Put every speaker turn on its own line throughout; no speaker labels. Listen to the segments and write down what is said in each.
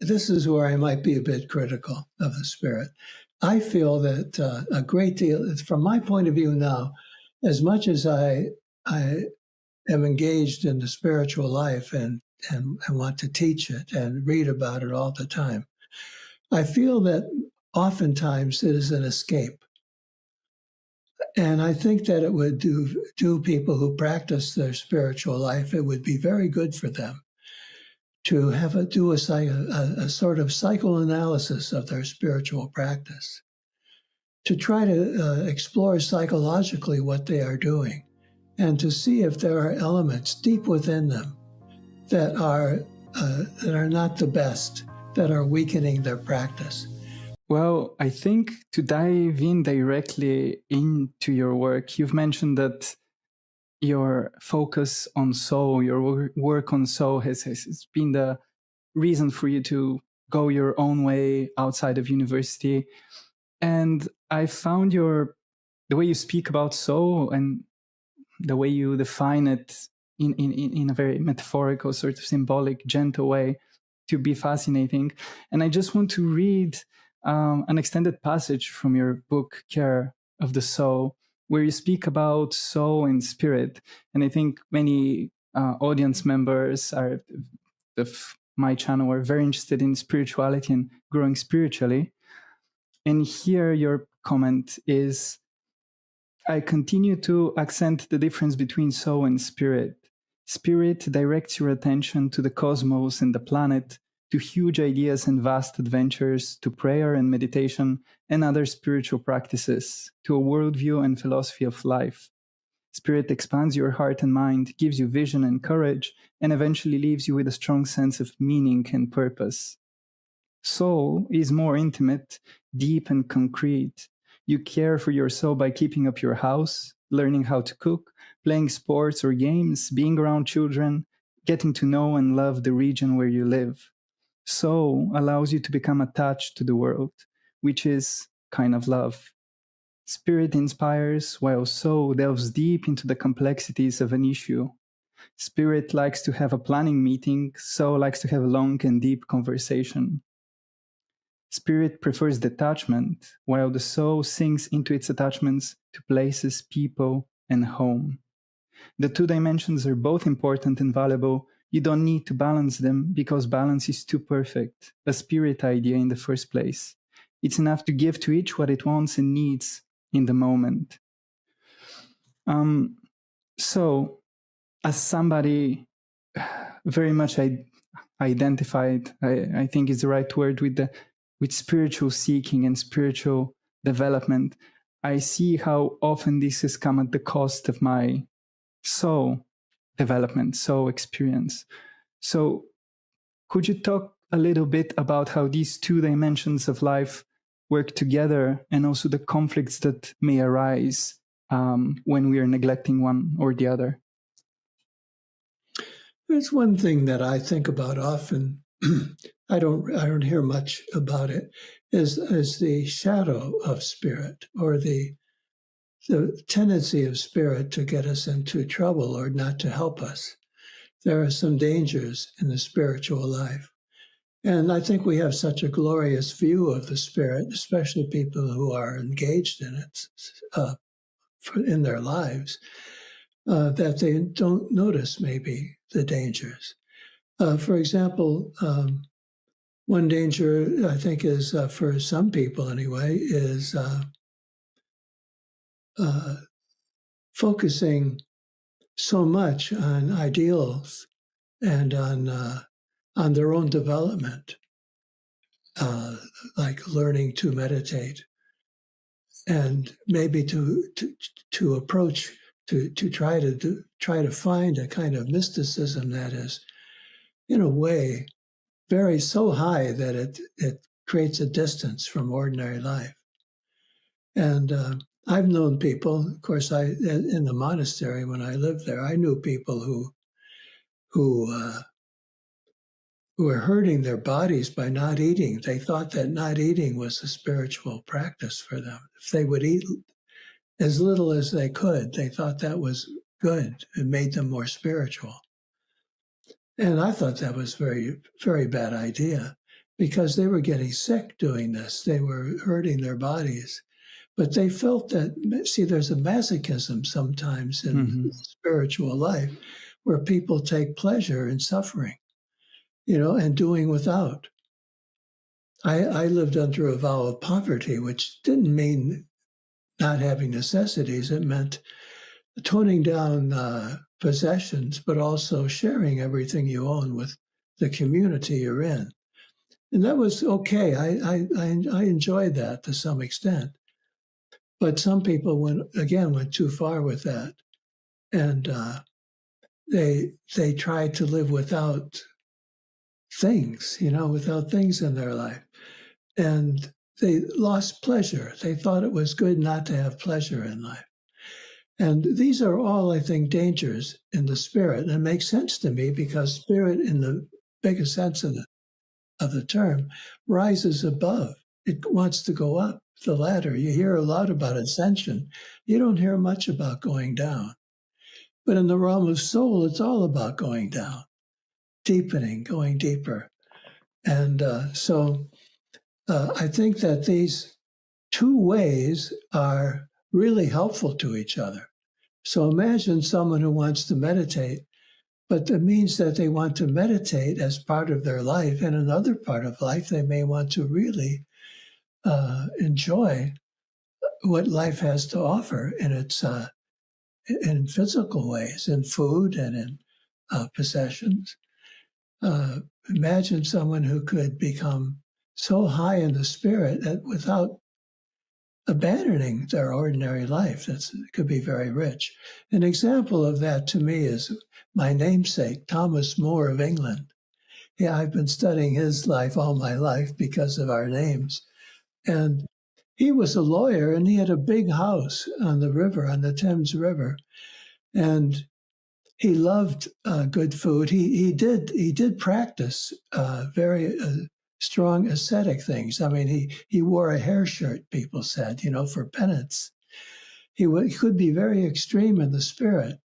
this is where I might be a bit critical of the Spirit. I feel that a great deal, from my point of view now, as much as I am engaged in the spiritual life and want to teach it and read about it all the time, I feel that oftentimes it is an escape. And I think that it would do people who practice their spiritual life, it would be very good for them to do a sort of psychoanalysis of their spiritual practice, to try to explore psychologically what they are doing, and to see if there are elements deep within them that are not the best, that are weakening their practice.
Well, I think to dive in directly into your work, you've mentioned that your focus on soul, your work on soul has been the reason for you to go your own way outside of university. And I found the way you speak about soul and the way you define it in a very metaphorical, sort of symbolic, gentle way to be fascinating. And I just want to read an extended passage from your book, Care of the Soul, where you speak about soul and spirit. And I think many audience members of my channel are very interested in spirituality and growing spiritually. And here your comment is, I continue to accent the difference between soul and spirit. Spirit directs your attention to the cosmos and the planet, to huge ideas and vast adventures, to prayer and meditation and other spiritual practices, to a worldview and philosophy of life. Spirit expands your heart and mind, gives you vision and courage, and eventually leaves you with a strong sense of meaning and purpose. Soul is more intimate, deep and concrete. You care for your soul by keeping up your house, learning how to cook, playing sports or games, being around children, getting to know and love the region where you live. Soul allows you to become attached to the world, which is kind of love. Spirit inspires, while soul delves deep into the complexities of an issue. Spirit likes to have a planning meeting, soul likes to have a long and deep conversation. Spirit prefers detachment, while the soul sinks into its attachments to places, people, and home. The two dimensions are both important and valuable. You don't need to balance them because balance is too perfect, a spirit idea in the first place. It's enough to give to each what it wants and needs in the moment. So, as somebody very much identified, I think is the right word, with spiritual seeking and spiritual development, I see how often this has come at the cost of my soul development, soul experience. So could you talk a little bit about how these two dimensions of life work together, and also the conflicts that may arise when we are neglecting one or the other?
There's one thing that I think about often. I don't hear much about it. Is the shadow of spirit, or the tendency of spirit to get us into trouble or not to help us. There are some dangers in the spiritual life. And I think we have such a glorious view of the spirit, especially people who are engaged in it in their lives, that they don't notice maybe the dangers. For example, one danger, I think, is for some people anyway, is focusing so much on ideals and on their own development, like learning to meditate, and maybe to approach to try to find a kind of mysticism that is, in a way, very so high that it creates a distance from ordinary life. And I've known people, of course, in the monastery when I lived there, I knew people who were hurting their bodies by not eating. They thought that not eating was a spiritual practice for them. If they would eat as little as they could, they thought that was good. It made them more spiritual. And I thought that was very, very bad idea. because they were getting sick doing this. They were hurting their bodies. But they felt that, see, there's a masochism sometimes in spiritual life where people take pleasure in suffering, and doing without. I lived under a vow of poverty, which didn't mean not having necessities. It meant toning down possessions, but also sharing everything you own with the community you're in. And that was okay. I enjoyed that to some extent. But some people went too far with that. And they tried to live without things, without things in their life. And they lost pleasure. They thought it was good not to have pleasure in life. And these are all, I think, dangers in the spirit. And it makes sense to me because spirit, in the biggest sense of the term, rises above. It wants to go up the ladder. You hear a lot about ascension. You don't hear much about going down. But in the realm of soul, it's all about going down, deepening, going deeper. And so I think that these two ways are really helpful to each other. So imagine someone who wants to meditate, but that means that they want to meditate as part of their life. And another part of life, they may want to really enjoy what life has to offer in its in physical ways, in food and in possessions. Imagine someone who could become so high in the spirit that without abandoning their ordinary life, that could be very rich. An example of that to me is my namesake, Thomas More of England. Yeah, I've been studying his life all my life because of our names. And he was a lawyer, and he had a big house on the river, on the Thames River. And he loved good food. He did practice very strong ascetic things. I mean, he wore a hair shirt, people said, for penance. He could be very extreme in the spirit,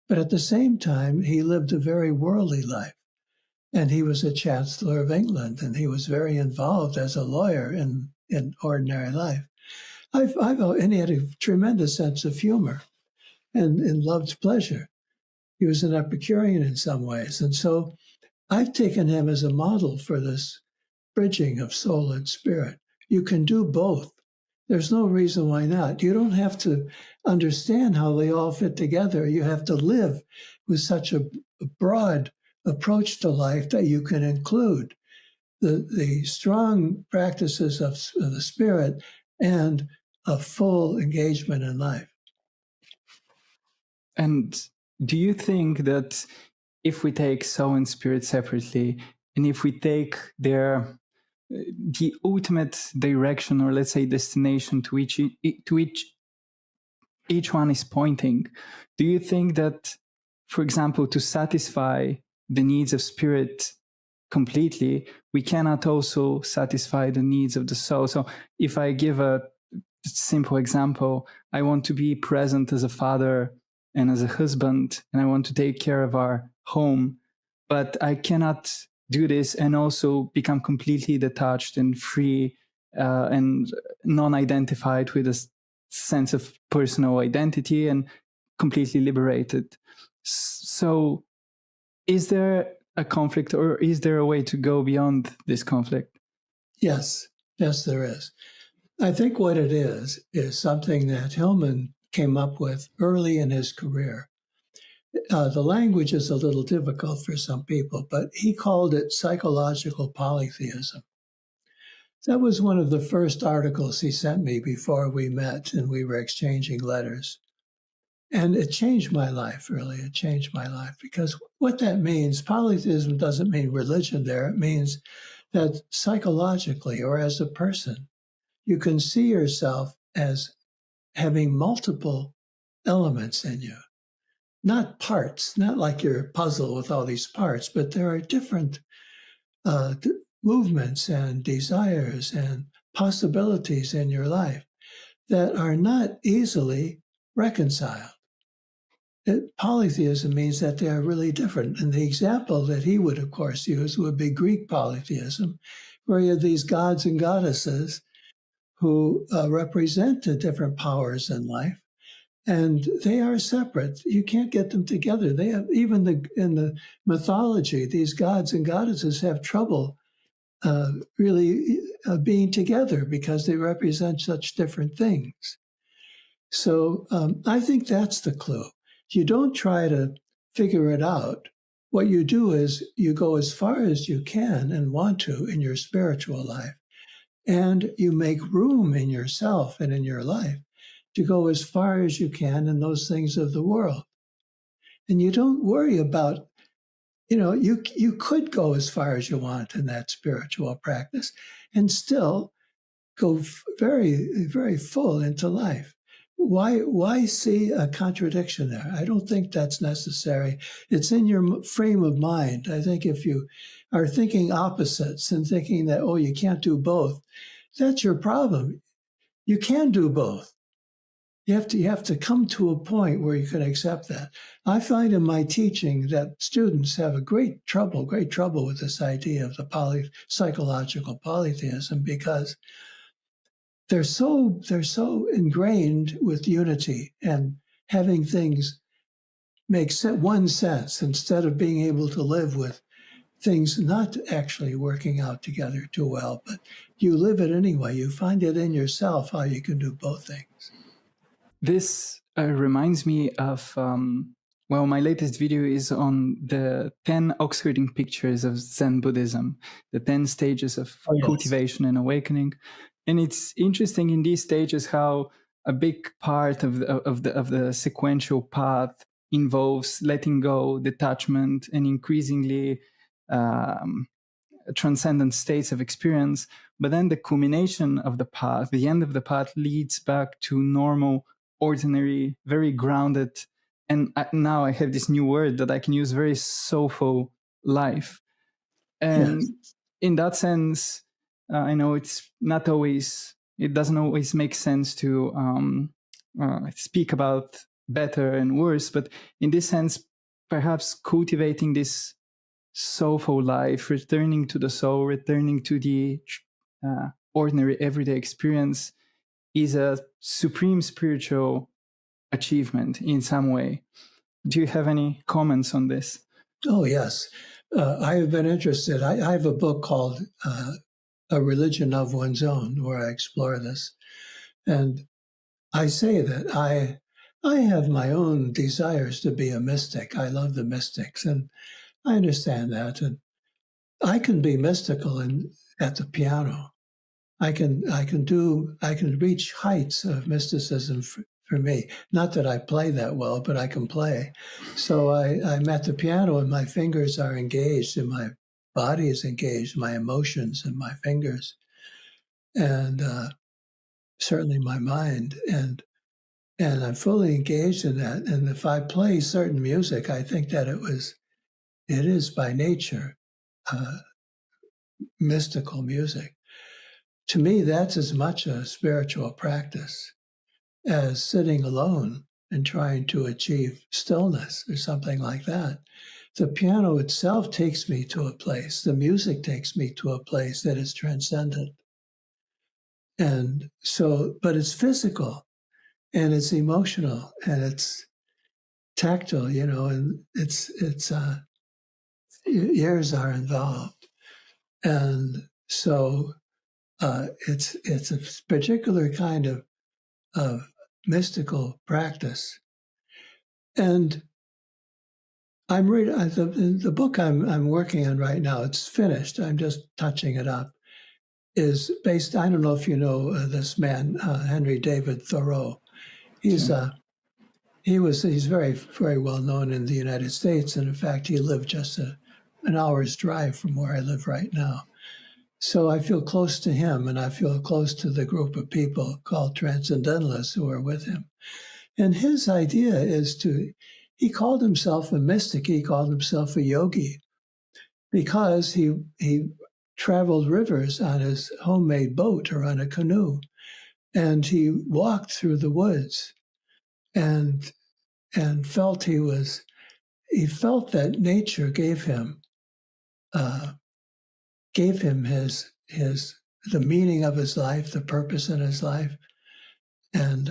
but at the same time, he lived a very worldly life. And he was a Chancellor of England, and he was very involved as a lawyer in ordinary life. And he had a tremendous sense of humor and loved pleasure. He was an Epicurean in some ways. And so I've taken him as a model for this bridging of soul and spirit. You can do both. There's no reason why not. You don't have to understand how they all fit together. You have to live with such a broad approach to life that you can include the strong practices of the spirit and a full engagement in life.
And do you think that if we take soul and spirit separately, and if we take the ultimate direction, or let's say destination to which each one is pointing, do you think that, for example, to satisfy the needs of spirit completely, we cannot also satisfy the needs of the soul? So if I give a simple example, I want to be present as a father and as a husband, and I want to take care of our home, but I cannot do this and also become completely detached and free and non-identified with a sense of personal identity and completely liberated. So is there a conflict, or is there a way to go beyond this conflict?
Yes, there is. I think what it is something that Hillman came up with early in his career. The language is a little difficult for some people, but he called it psychological polytheism. That was one of the first articles he sent me before we met and we were exchanging letters. And it changed my life, really. It changed my life, because what that means, polytheism doesn't mean religion there. It means that psychologically, or as a person, you can see yourself as having multiple elements in you. Not parts, not like you're a puzzle with all these parts, but there are different movements and desires and possibilities in your life that are not easily reconciled. Polytheism means that they are really different. And the example that he would, of course, use would be Greek polytheism, where you have these gods and goddesses who represent the different powers in life, and they are separate. You can't get them together. They have, even in the mythology, these gods and goddesses have trouble really being together because they represent such different things. So I think that's the clue. You don't try to figure it out. What you do is you go as far as you can and want to in your spiritual life, and you make room in yourself and in your life to go as far as you can in those things of the world. And you don't worry about, you could go as far as you want in that spiritual practice and still go very, very full into life. Why see a contradiction there? I don't think that's necessary. It's in your frame of mind. I think if you are thinking opposites and thinking that, oh, you can't do both, that's your problem. You can do both. You have to come to a point where you can accept that. I find in my teaching that students have a great trouble with this idea of the psychological polytheism, because they're so ingrained with unity and having things make one sense instead of being able to live with things not actually working out together too well. But you live it anyway. You find it in yourself how you can do both things.
This reminds me of, my latest video is on the 10 Oxfording pictures of Zen Buddhism, the 10 stages of cultivation and awakening. And it's interesting in these stages how a big part of the sequential path involves letting go, detachment, and increasingly transcendent states of experience. But then the culmination of the path, the end of the path, leads back to normal, ordinary, very grounded, and now I have this new word that I can use, very soulful life. And in that sense, I know it doesn't always make sense to speak about better and worse, but in this sense, perhaps cultivating this soulful life, returning to the soul, returning to the ordinary everyday experience, is a supreme spiritual achievement in some way. Do you have any comments on this?
Oh, yes. I have been interested. I have a book called A Religion of One's Own, where I explore this. And I say that I have my own desires to be a mystic. I love the mystics, and I understand that. And I can be mystical at the piano. I can reach heights of mysticism for me. Not that I play that well, but I can play. So I'm at the piano and my fingers are engaged and my body is engaged, my emotions and my fingers, and certainly my mind. And I'm fully engaged in that. And if I play certain music, I think that it is by nature mystical music. To me, that's as much a spiritual practice as sitting alone and trying to achieve stillness or something like that. The piano itself takes me to a place. The music takes me to a place that is transcendent. And so, but it's physical and it's emotional and it's tactile, and it's ears are involved. And so it's a particular kind of mystical practice. And I'm reading the book I'm working on right now. It's finished. I'm just touching it up. Is based. I don't know if you know this man, Henry David Thoreau. He's very, very well known in the United States, and in fact, he lived just an hour's drive from where I live right now. So I feel close to him, and I feel close to the group of people called Transcendentalists who are with him. And his idea is he called himself a mystic, he called himself a yogi, because he traveled rivers on his homemade boat or on a canoe, and he walked through the woods and felt he felt that nature gave him the meaning of his life, the purpose in his life, and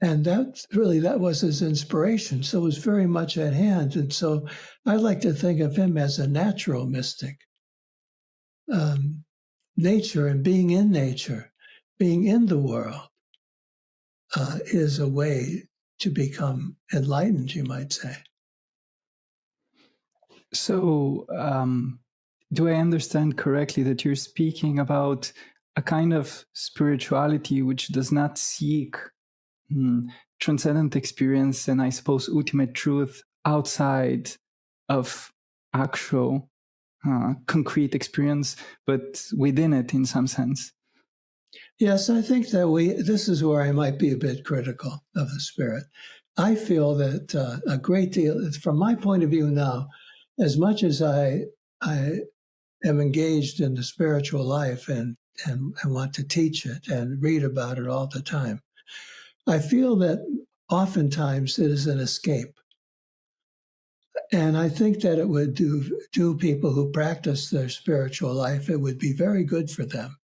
that was his inspiration. So it was very much at hand, and so I like to think of him as a natural mystic. Nature and being in nature, being in the world, is a way to become enlightened, you might say.
So, do I understand correctly that you're speaking about a kind of spirituality which does not seek transcendent experience and, I suppose, ultimate truth outside of actual concrete experience, but within it in some sense?
Yes, I think that this is where I might be a bit critical of the Spirit. I feel that a great deal, from my point of view now, as much as I am engaged in the spiritual life and want to teach it and read about it all the time, I feel that oftentimes it is an escape. And I think that it would do people who practice their spiritual life, it would be very good for them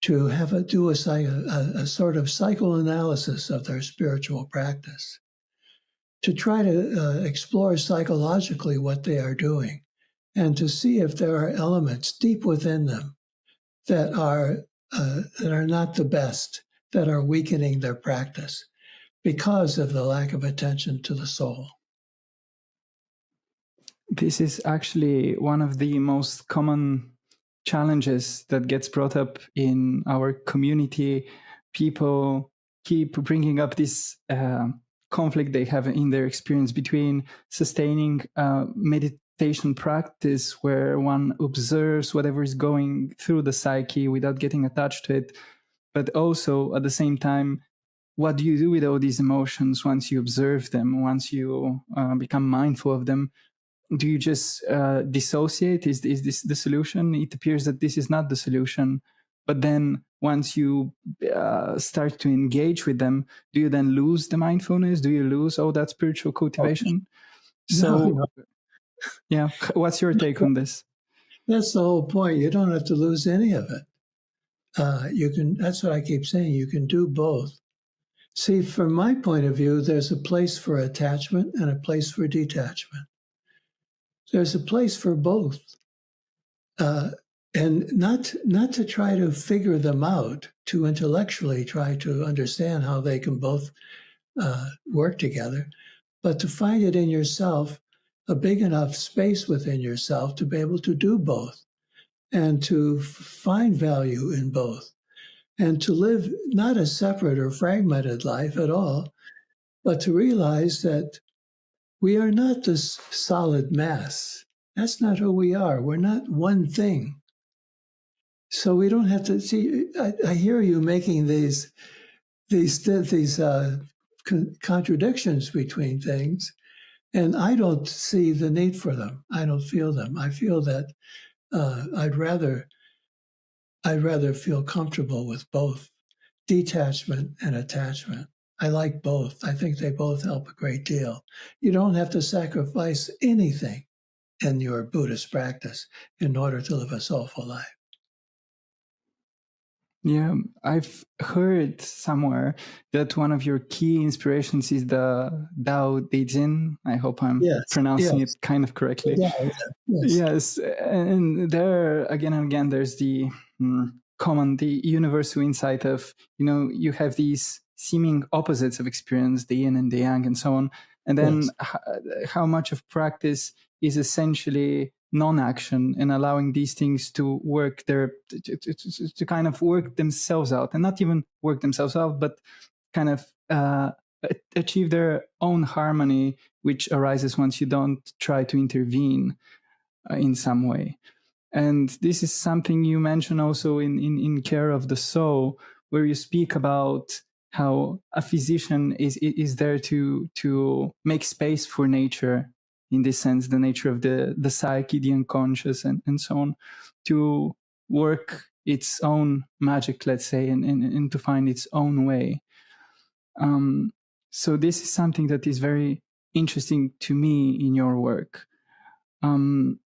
to do a sort of psychoanalysis of their spiritual practice, to try to explore psychologically what they are doing, and to see if there are elements deep within them that are not the best, that are weakening their practice because of the lack of attention to the soul.
This is actually one of the most common challenges that gets brought up in our community. People keep bringing up this conflict they have in their experience between sustaining meditation practice where one observes whatever is going through the psyche without getting attached to it, but also at the same time, what do you do with all these emotions once you observe them, once you become mindful of them? Do you just dissociate? Is this the solution? It appears that this is not the solution. But then once you start to engage with them, do you then lose the mindfulness? Do you lose all that spiritual cultivation?
No.
Yeah, what's your take on this?
That's the whole point. You don't have to lose any of it. That's what I keep saying. You can do both. See, from my point of view, there's a place for attachment and a place for detachment. There's a place for both. And not to try to figure them out, to intellectually try to understand how they can both work together, but to find it in yourself, a big enough space within yourself to be able to do both and to find value in both and to live not a separate or fragmented life at all, but to realize that we are not this solid mass. That's not who we are. We're not one thing. So we don't have to see. I hear you making these contradictions between things, and I don't see the need for them. I don't feel them. I feel that I'd rather feel comfortable with both detachment and attachment. I like both. I think they both help a great deal. You don't have to sacrifice anything in your Buddhist practice in order to live a soulful life.
Yeah, I've heard somewhere that one of your key inspirations is the Tao Te Ching. I hope I'm pronouncing it kind of correctly. Yes, and there again and again, there's the the universal insight of, you have these seeming opposites of experience, the yin and the yang and so on. And then how much of practice is essentially non-action and allowing these things to work to kind of work themselves out, and not even work themselves out, but kind of achieve their own harmony, which arises once you don't try to intervene in some way. And this is something you mention also in Care of the Soul, where you speak about how a physician is there to make space for nature, in this sense, the nature of the psyche, the unconscious, and so on, to work its own magic, let's say, and to find its own way. So this is something that is very interesting to me in your work.